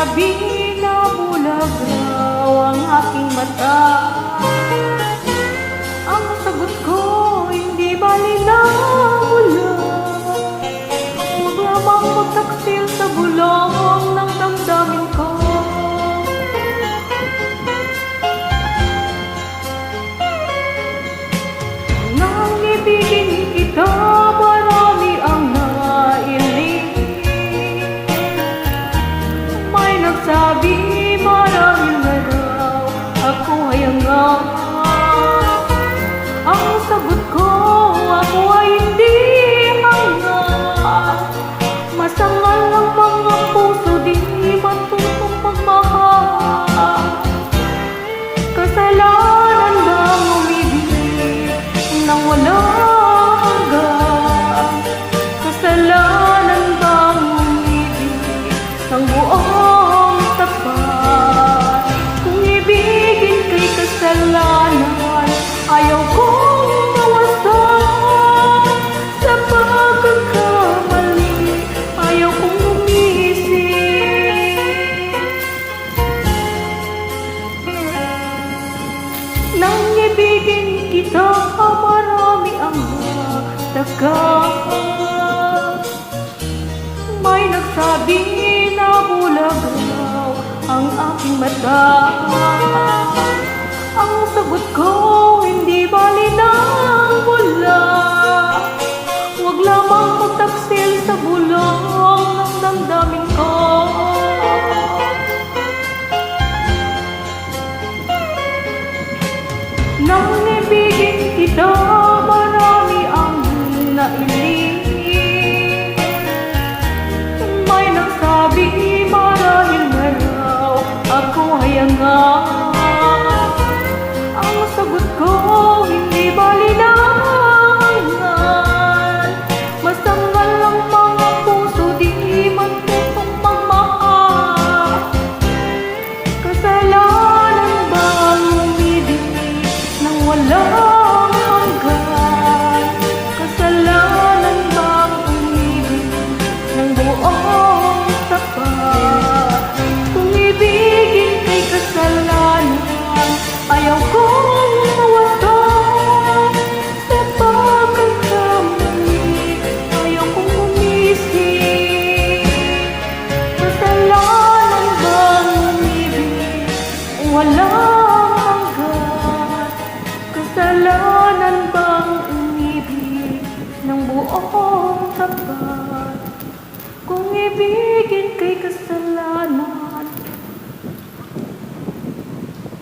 nagsabi na bulag raw ang aking mata. Ang sagot ko, hindi bali na wala. Huwag lamang magtaksil sa bulong ng damdamin ko. Nang ibigin kita, marami ang nailing. May nagsabi, marami na raw ako ay hanggang. Ang sagot ko, ako ay hindi hanggang. Masangal ang mga puso, di matutong pagmahal. Kasalanan bang umibig nang wala hanggan? Kasalanan bang umibig ng buong tapat? Kung ibigin kay kasalanan, ayaw kong mawasan sa pagkakamali. Ayaw kong umisip. Nang ibigin kita, marami ang nagtaka. May nagsabi na bulag raw ang aking mata. Ang sagot ko, hindi bali na wala.